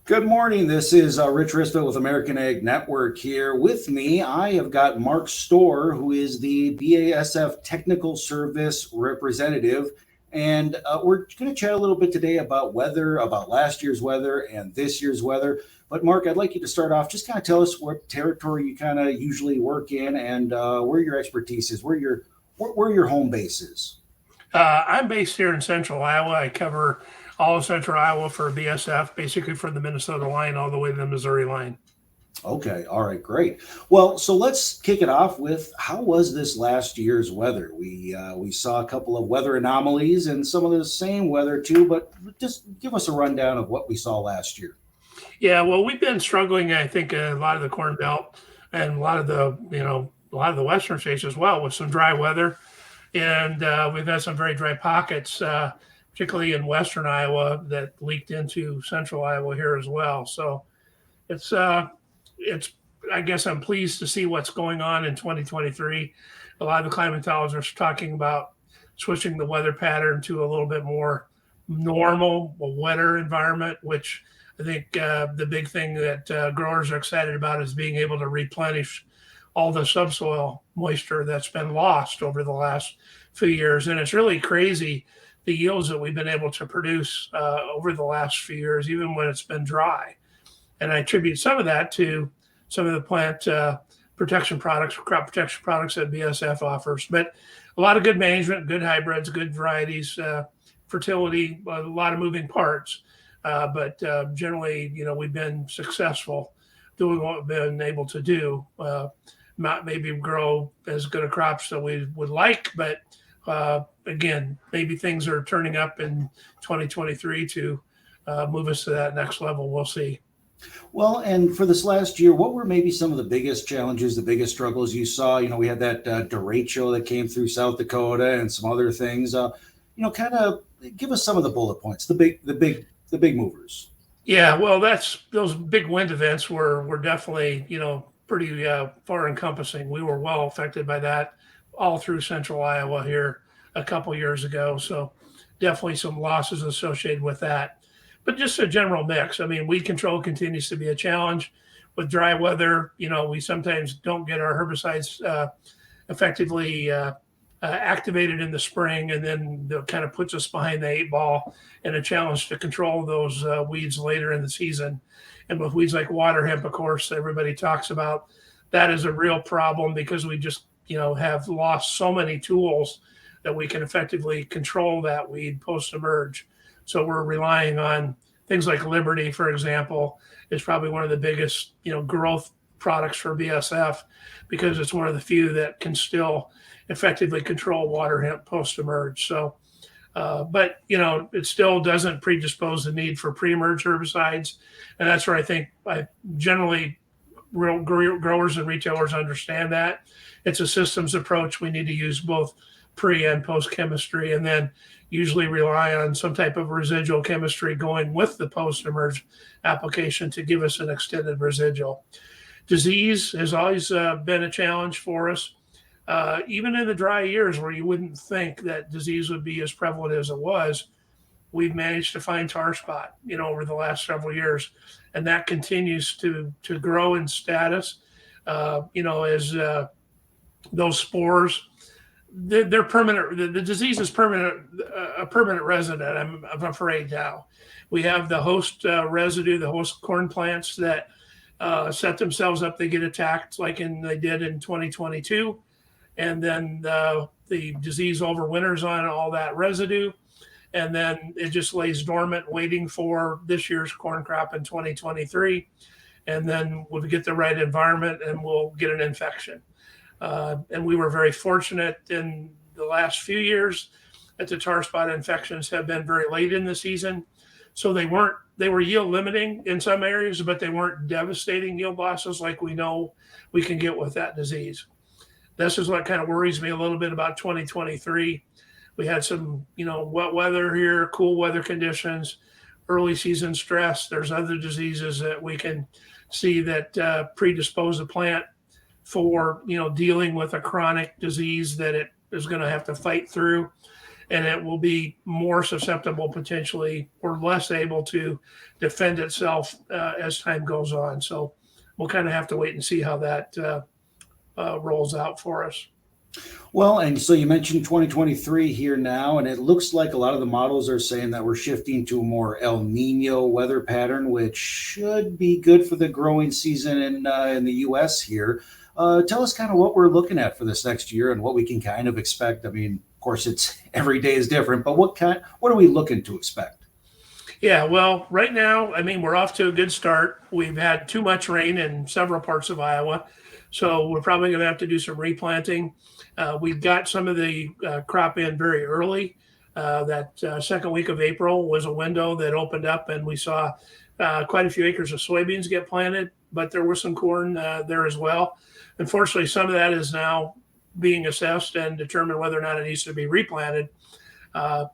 Good morning. This is Rich Ristvedt with American Ag Network here. With me, I have got Mark Storr, who is the BASF Technical Service Representative. And we're going to chat a little bit today about weather, about last year's weather and this year's weather. But Mark, I'd like you to start off. Just kind of tell us what territory you kind of usually work in and where your expertise is, where your home base is. I'm based here in central Iowa. I cover all of central Iowa for BSF, basically from the Minnesota line all the way to the Missouri line. Okay. All right. Great. Well, so let's kick it off with how was this last year's weather? We saw a couple of weather anomalies and some of the same weather too, but just give us a rundown of what we saw last year. Yeah, well, we've been struggling, I think, a lot of the Corn Belt and a lot of the western states as well with some dry weather. And we've had some very dry pockets, particularly in western Iowa, that leaked into central Iowa here as well. So it's I guess I'm pleased to see what's going on in 2023. A lot of the climatologists are talking about switching the weather pattern to a little bit more normal, a wetter environment, which I think the big thing that growers are excited about is being able to replenish all the subsoil moisture that's been lost over the last few years. And it's really crazy the yields that we've been able to produce over the last few years, even when it's been dry. And I attribute some of that to some of the plant protection products, crop protection products that BSF offers. But a lot of good management, good hybrids, good varieties, fertility, a lot of moving parts. But generally, we've been successful doing what we've been able to do. Not maybe grow as good a crops that we would like, but again, maybe things are turning up in 2023 to move us to that next level. We'll see. Well, and for this last year, what were maybe some of the biggest challenges, the biggest struggles you saw? We had that derecho that came through South Dakota and some other things. Kind of give us some of the bullet points, the big movers. Yeah, well, those big wind events were definitely, pretty far encompassing. We were well affected by that all through central Iowa here a couple years ago. So definitely some losses associated with that. But just a general mix. I mean, weed control continues to be a challenge with dry weather. We sometimes don't get our herbicides effectively activated in the spring, and then that kind of puts us behind the eight ball and a challenge to control those weeds later in the season. And with weeds like water hemp, of course, everybody talks about that is a real problem because we just, have lost so many tools that we can effectively control that weed post-emerge. So we're relying on things like Liberty, for example, is probably one of the biggest, growth products for BSF because it's one of the few that can still effectively control water hemp post-emerge. So, but it still doesn't predispose the need for pre-emerge herbicides, and that's where I think generally growers and retailers understand that it's a systems approach. We need to use both pre and post chemistry, and then usually rely on some type of residual chemistry going with the post-emerge application to give us an extended residual. Disease has always been a challenge for us. Even in the dry years where you wouldn't think that disease would be as prevalent as it was, we've managed to find tar spot, over the last several years. And that continues to grow in status, as those spores, they're permanent. The disease is a permanent resident, I'm afraid now. We have the host residue, the host corn plants that set themselves up. They get attacked like they did in 2022. And then the disease overwinters on all that residue, and then it just lays dormant waiting for this year's corn crop in 2023. And then we'll get the right environment and we'll get an infection. And we were very fortunate in the last few years that the tar spot infections have been very late in the season. So they were yield limiting in some areas, but they weren't devastating yield losses like we know we can get with that disease. This is what kind of worries me a little bit about 2023. We had some, wet weather here, cool weather conditions, early season stress. There's other diseases that we can see that predispose a plant for, dealing with a chronic disease that it is going to have to fight through. and it will be more susceptible potentially or less able to defend itself as time goes on. So we'll kind of have to wait and see how that rolls out for us. Well, and so you mentioned 2023 here now, and it looks like a lot of the models are saying that we're shifting to a more El Nino weather pattern, which should be good for the growing season in the U.S. here. Tell us kind of what we're looking at for this next year and what we can kind of expect. I mean, of course, it's every day is different, but what are we looking to expect? Yeah, well, right now, I mean, we're off to a good start. We've had too much rain in several parts of Iowa, so we're probably going to have to do some replanting. We've got some of the crop in very early. That second week of April was a window that opened up, and we saw quite a few acres of soybeans get planted, but there was some corn there as well. Unfortunately, some of that is now being assessed and determined whether or not it needs to be replanted.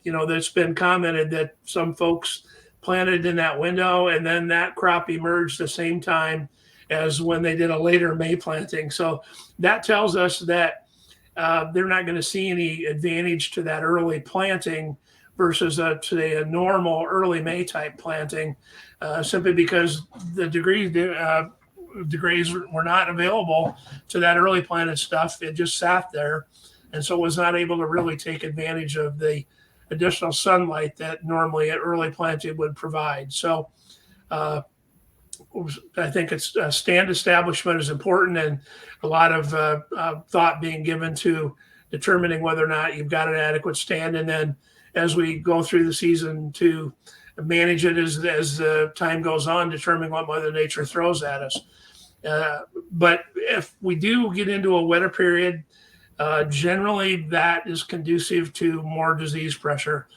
There's been commented that some folks planted in that window, and then that crop emerged the same time as when they did a later May planting. So that tells us that they're not going to see any advantage to that early planting versus today a normal early May type planting, simply because the degrees were not available to that early planted stuff. It just sat there, and so was not able to really take advantage of the additional sunlight that normally an early planting would provide. So I think it's stand establishment is important, and a lot of thought being given to determining whether or not you've got an adequate stand, and then as we go through the season to manage it as the time goes on, determine what Mother Nature throws at us. But if we do get into a wetter period, generally that is conducive to more disease pressure.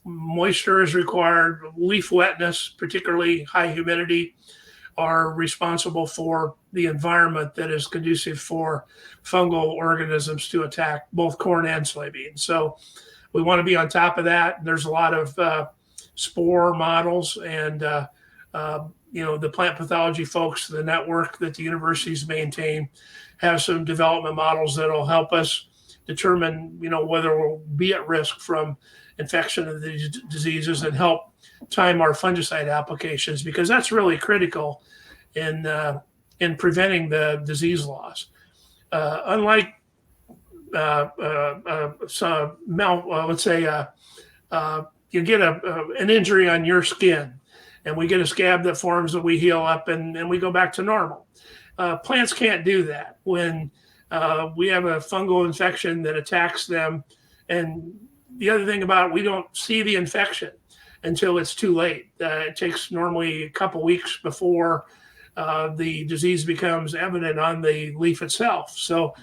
Moisture is required. Leaf wetness, particularly high humidity, are responsible for the environment that is conducive for fungal organisms to attack both corn and soybeans. So we want to be on top of that. There's a lot of spore models and the plant pathology folks, the network that the universities maintain, have some development models that will help us determine, whether we'll be at risk from infection of these diseases and help time our fungicide applications, because that's really critical in preventing the disease loss. Unlike let's say you get an injury on your skin, and we get a scab that forms that we heal up and we go back to normal. Plants can't do that. When we have a fungal infection that attacks them, and the other thing about it, we don't see the infection until it's too late. It takes normally a couple weeks before the disease becomes evident on the leaf itself. So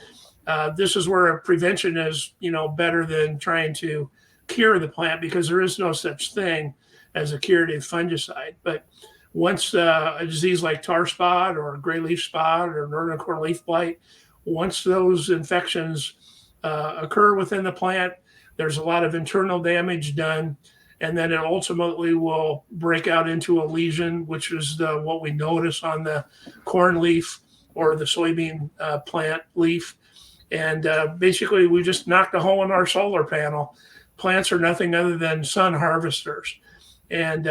this is where prevention is, better than trying to cure the plant, because there is no such thing as a curative fungicide. But once a disease like tar spot or gray leaf spot or northern corn leaf blight, once those infections occur within the plant, there's a lot of internal damage done, and then it ultimately will break out into a lesion, which is what we notice on the corn leaf or the soybean plant leaf. And basically, we just knocked a hole in our solar panel. Plants are nothing other than sun harvesters, and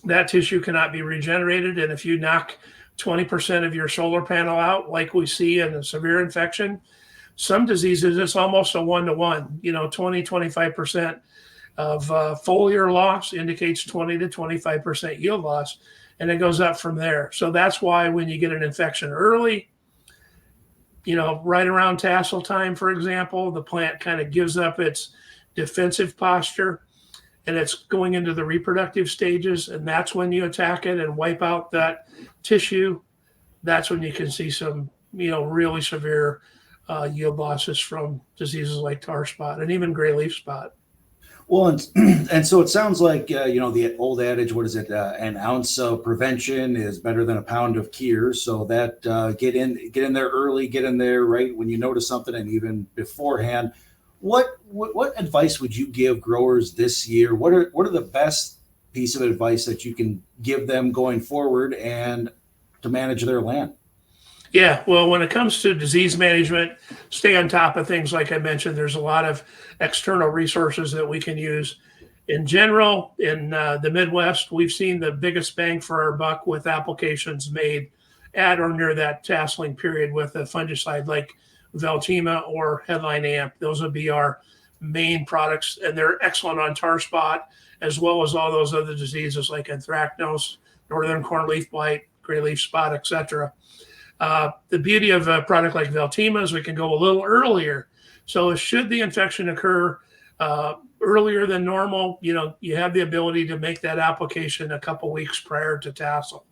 that tissue cannot be regenerated. And if you knock 20% of your solar panel out, like we see in a severe infection, some diseases, it's almost a 1-to-1, 20-25% of foliar loss indicates 20 to 25% yield loss, and it goes up from there. So that's why when you get an infection early, right around tassel time, for example, the plant kind of gives up its defensive posture and it's going into the reproductive stages, and that's when you attack it and wipe out that tissue. That's when you can see some, really severe yield losses from diseases like tar spot and even gray leaf spot. Well, and so it sounds like, the old adage, what is it? An ounce of prevention is better than a pound of cure. So that get in there early, get in there right when you notice something, and even beforehand. What advice would you give growers this year? What are the best piece of advice that you can give them going forward and to manage their land? Yeah, well, when it comes to disease management, stay on top of things like I mentioned. There's a lot of external resources that we can use. In general, in the Midwest, we've seen the biggest bang for our buck with applications made at or near that tasseling period with a fungicide like Veltima or Headline Amp. Those would be our main products, and they're excellent on tar spot as well as all those other diseases like anthracnose, northern corn leaf blight, gray leaf spot, etc. The beauty of a product like Veltima is we can go a little earlier. So should the infection occur earlier than normal, you have the ability to make that application a couple weeks prior to tassel.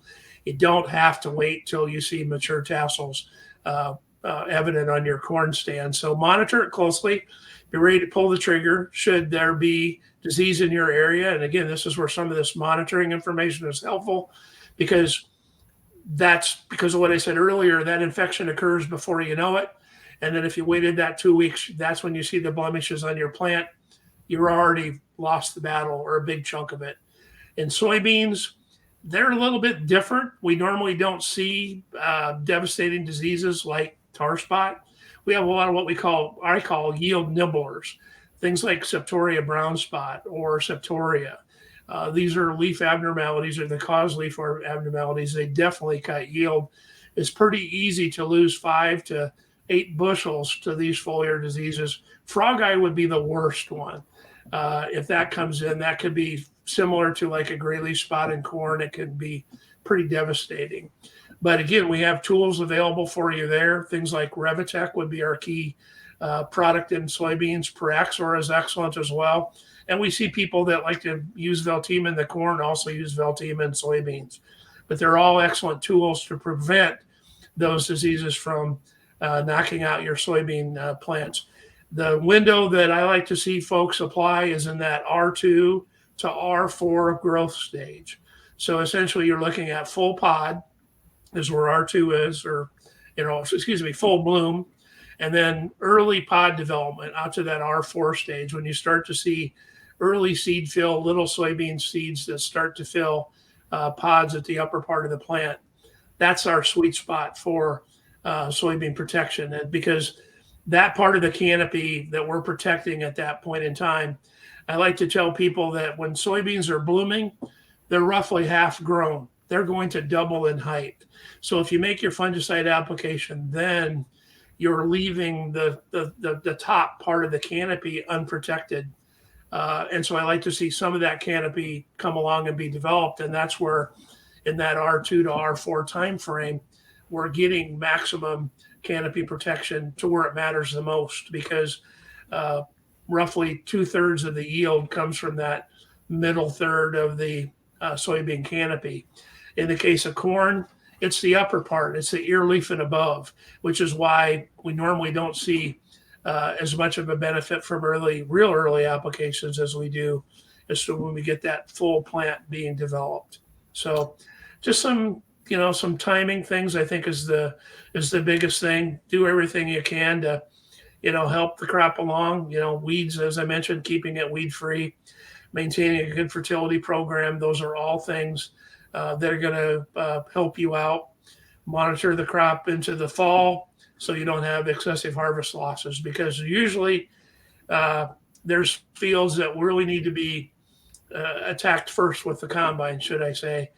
You don't have to wait till you see mature tassels evident on your corn stand. So monitor it closely. Be ready to pull the trigger should there be disease in your area. And again, this is where some of this monitoring information is helpful, because that's because of what I said earlier, that infection occurs before you know it. And then if you waited that 2 weeks, that's when you see the blemishes on your plant. You're already lost the battle, or a big chunk of it. In soybeans, they're a little bit different. We normally don't see devastating diseases like tar spot. We have a lot of what I call yield nibblers, things like Septoria brown spot or Septoria. These are leaf abnormalities, or they cause leaf abnormalities. They definitely cut yield. It's pretty easy to lose 5 to 8 bushels to these foliar diseases. Frog eye would be the worst one. If that comes in, that could be similar to like a gray leaf spot in corn. It could be pretty devastating. But again, we have tools available for you there. Things like Ristvedt would be our key product in soybeans. Paraxor is excellent as well. And we see people that like to use Veltima in the corn also use Veltima in soybeans. But they're all excellent tools to prevent those diseases from knocking out your soybean plants. The window that I like to see folks apply is in that R2 to R4 growth stage. So essentially you're looking at full pod is where R2 is, or, full bloom. And then early pod development out to that R4 stage, when you start to see early seed fill, little soybean seeds that start to fill pods at the upper part of the plant. That's our sweet spot for soybean protection. And because that part of the canopy that we're protecting at that point in time, I like to tell people that when soybeans are blooming, they're roughly half grown. They're going to double in height. So if you make your fungicide application, then you're leaving the top part of the canopy unprotected. And so I like to see some of that canopy come along and be developed. And that's where in that R2 to R4 time frame, we're getting maximum canopy protection to where it matters the most, because roughly 2/3 of the yield comes from that middle third of the soybean canopy. In the case of corn, it's the upper part. It's the ear leaf and above, which is why we normally don't see as much of a benefit from real early applications as we do as to when we get that full plant being developed. So just some timing things, I think, is the biggest thing. Do everything you can to, help the crop along. Weeds, as I mentioned, keeping it weed free, maintaining a good fertility program. Those are all things that are going to help you out. Monitor the crop into the fall so you don't have excessive harvest losses, because usually there's fields that really need to be attacked first with the combine, should I say,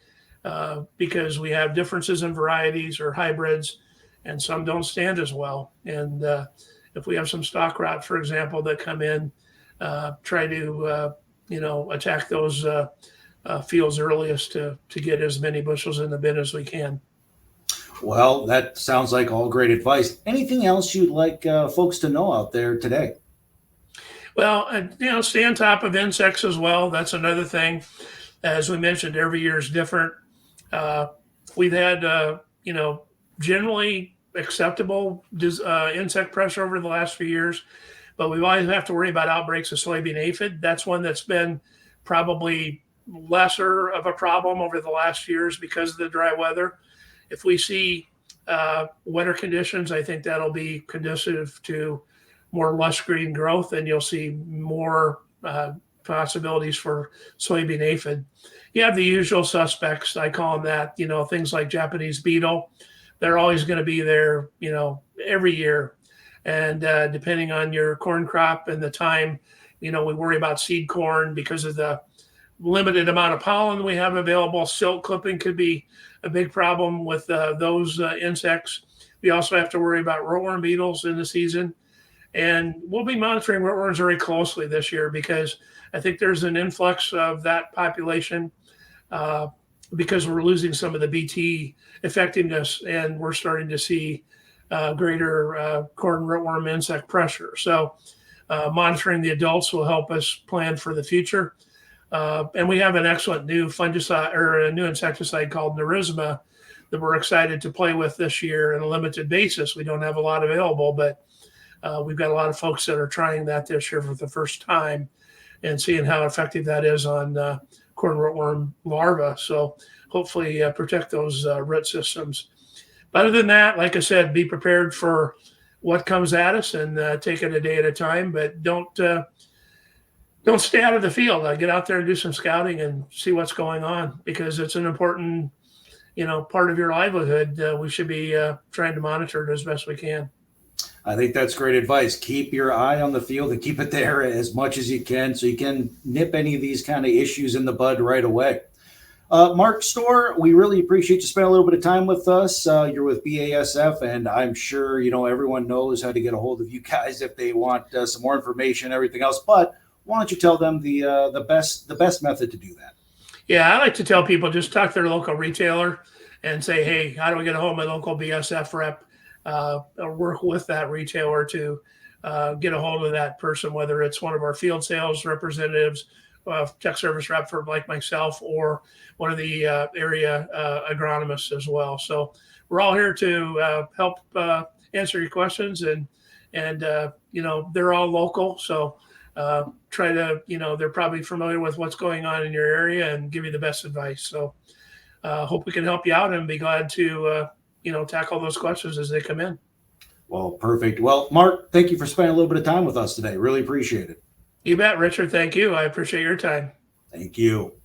because we have differences in varieties or hybrids, and some don't stand as well. And if we have some stock rot, for example, that come in, try to attack those fields earliest to get as many bushels in the bin as we can. Well, that sounds like all great advice. Anything else you'd like folks to know out there today? Well, stay on top of insects as well. That's another thing. As we mentioned, every year is different. We've had, generally acceptable insect pressure over the last few years, but we always have to worry about outbreaks of soybean aphid. That's one that's been probably lesser of a problem over the last years because of the dry weather. If we see wetter conditions, I think that'll be conducive to more lush green growth, and you'll see more possibilities for soybean aphid. You have the usual suspects, I call them that, things like Japanese beetle, they're always going to be there, every year. And depending on your corn crop and the time, we worry about seed corn because of the limited amount of pollen we have available. Silk clipping could be a big problem with those insects. We also have to worry about rootworm beetles in the season. And we'll be monitoring rootworms very closely this year because I think there's an influx of that population because we're losing some of the BT effectiveness, and we're starting to see greater corn rootworm insect pressure. So monitoring the adults will help us plan for the future. And we have an excellent new fungicide or a new insecticide called Ristvedt that we're excited to play with this year on a limited basis. We don't have a lot available, but we've got a lot of folks that are trying that this year for the first time and seeing how effective that is on corn rootworm larvae. So hopefully protect those root systems. But other than that, like I said, be prepared for what comes at us and take it a day at a time. But don't stay out of the field. Get out there and do some scouting and see what's going on, because it's an important, part of your livelihood. We should be trying to monitor it as best we can. I think that's great advice. Keep your eye on the field and keep it there as much as you can so you can nip any of these kind of issues in the bud right away. Mark Storr, we really appreciate you spending a little bit of time with us. You're with BASF, and I'm sure, everyone knows how to get a hold of you guys if they want some more information and everything else. But why don't you tell them the best method to do that? Yeah, I like to tell people just talk to their local retailer and say, hey, how do I get a hold of my local BASF rep? Or work with that retailer to get a hold of that person, whether it's one of our field sales representatives, tech service rep for like myself, or one of the area agronomists as well. So we're all here to help answer your questions, and they're all local. So try to, they're probably familiar with what's going on in your area and give you the best advice. So hope we can help you out and be glad to tackle those questions as they come in. Well, perfect. Well, Mark, thank you for spending a little bit of time with us today. Really appreciate it. You bet, Richard. Thank you. I appreciate your time. Thank you.